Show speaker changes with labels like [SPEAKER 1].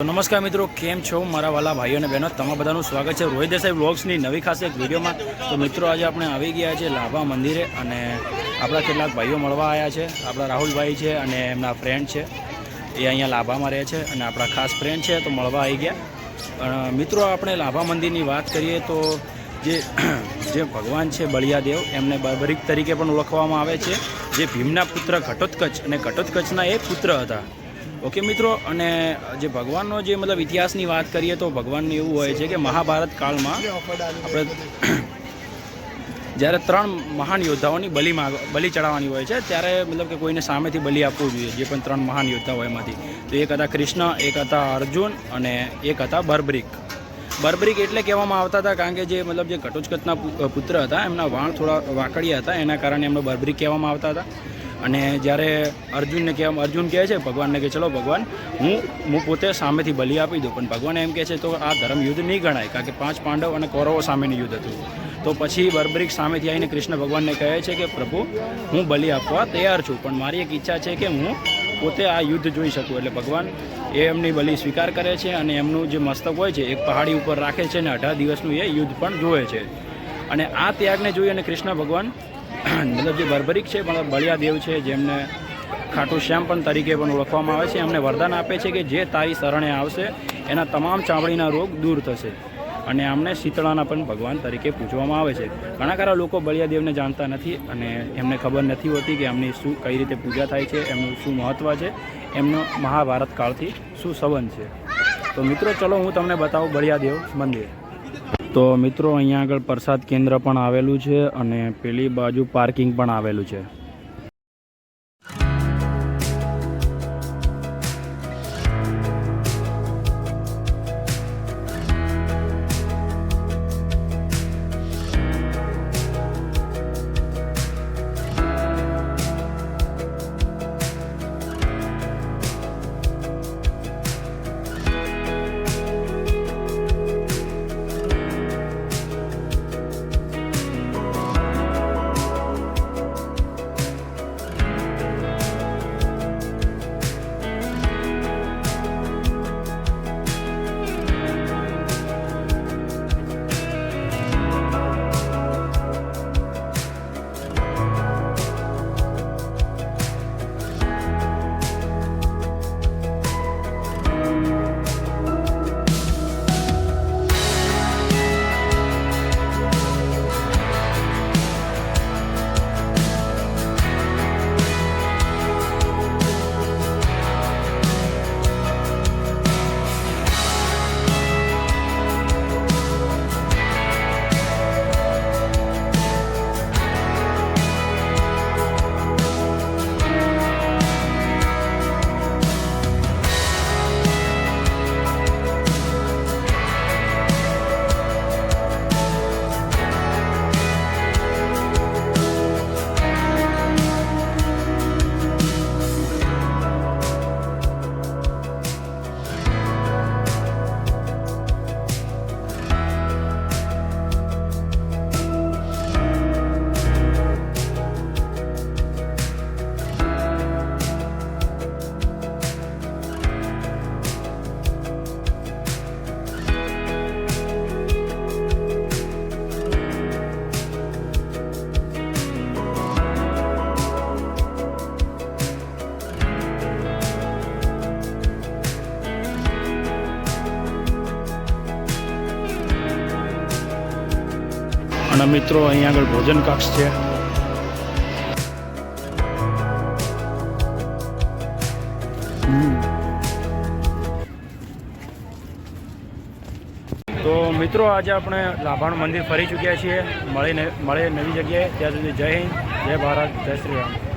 [SPEAKER 1] તો નમસ્કાર મિત્રો, કેમ છો મારા વાલા ભાઈઓ અને બહેનો? તમારા બધાનું સ્વાગત છે રોહિત દેસાઈ વ્લોગ્સની નવી ખાસ એક વિડીયોમાં। તો મિત્રો, આજે આપણે આવી ગયા છે લાભા મંદિરે અને આપણા કેટલાક ભાઈઓ મળવા આવ્યા છે। આપણા રાહુલભાઈ છે અને એમના ફ્રેન્ડ છે, એ અહીંયા લાભામાં રહે છે અને આપણા ખાસ ફ્રેન્ડ છે, તો મળવા આવી ગયા। મિત્રો, આપણે લાભા મંદિરની વાત કરીએ તો જે ભગવાન છે બળિયાદેવ, એમને બર્બરીક તરીકે પણ ઓળખવામાં આવે છે, જે ભીમના પુત્ર ઘટોત્કચ અને ઘટોત્કચના એ પુત્ર હતા। ઓકે મિત્રો, અને જે ભગવાનનો જે મતલબ ઇતિહાસની વાત કરીએ તો ભગવાનને એવું હોય છે કે મહાભારત કાળમાં આપણે જ્યારે 3 મહાન યોદ્ધાઓની બલિ ચડાવવાની હોય છે, ત્યારે મતલબ કે કોઈને સામેથી બલિ આપવું જોઈએ, જે પણ 3 મહાન યોદ્ધાઓ એમાંથી। તો એક હતા કૃષ્ણ, એક હતા અર્જુન અને એક હતા બર્બરીક। બર્બરીક એટલે કહેવામાં આવતા હતા કારણ કે જે મતલબ જે ઘટોત્કચના પુત્ર હતા, એમના વાળ થોડા વાકડિયા હતા, એના કારણે એમને બર્બરીક કહેવામાં આવતા હતા। અને જ્યારે અર્જુન કહે છે ભગવાનને કે ચલો ભગવાન, હું પોતે સામેથી બલિ આપી દઉં, પણ ભગવાન એમ કહે છે તો આ ધર્મ યુદ્ધ નહીં ગણાય, કારણ કે 5 પાંડવ અને કૌરવો સામેનું યુદ્ધ હતું। તો પછી બર્બરીક સામેથી આવીને કૃષ્ણ ભગવાનને કહે છે કે પ્રભુ, હું બલિ આપવા તૈયાર છું, પણ મારી એક ઈચ્છા છે કે હું પોતે આ યુદ્ધ જોઈ શકું। એટલે ભગવાન એમની બલિ સ્વીકાર કરે છે અને એમનું જે મસ્તક હોય છે એક પહાડી ઉપર રાખે છે અને 18 દિવસનું એ યુદ્ધ પણ જોવે છે। અને આ ત્યાગને જોઈ અને કૃષ્ણ ભગવાન મતલબ જે બર્બરીક છે પણ બળિયાદેવ છે, જેમને ખાટુ શ્યામ પણ તરીકે પણ ઓળખવામાં આવે છે, એમને વરદાન આપે છે કે જે તારી શરણે આવશે એના તમામ ચામડીના રોગ દૂર થશે। અને આમને શીતળાના પણ ભગવાન તરીકે પૂજવામાં આવે છે। ઘણા ખરા લોકો બળિયાદેવને જાણતા નથી અને એમને ખબર નથી હોતી કે એમની કઈ રીતે પૂજા થાય છે, એમનું શું મહત્ત્વ છે, એમનો મહાભારત કાળથી શું સંબંધ છે। તો મિત્રો, ચલો હું તમને બતાવું બળિયાદેવ મંદિર। તો મિત્રો, અહીંયા આગળ પ્રસાદ કેન્દ્ર પણ આવેલું છે અને પેલી બાજુ પાર્કિંગ પણ આવેલું છે। અને મિત્રો, અહીંયા આગળ ભોજન કક્ષ છે। તો મિત્રો, આજે આપણે લાભાનું મંદિર ફરી ચૂક્યા છીએ। મળે નવી જગ્યાએ। ત્યાં સુધી જય હિન્દ, જય ભારત, જય શ્રી રામ।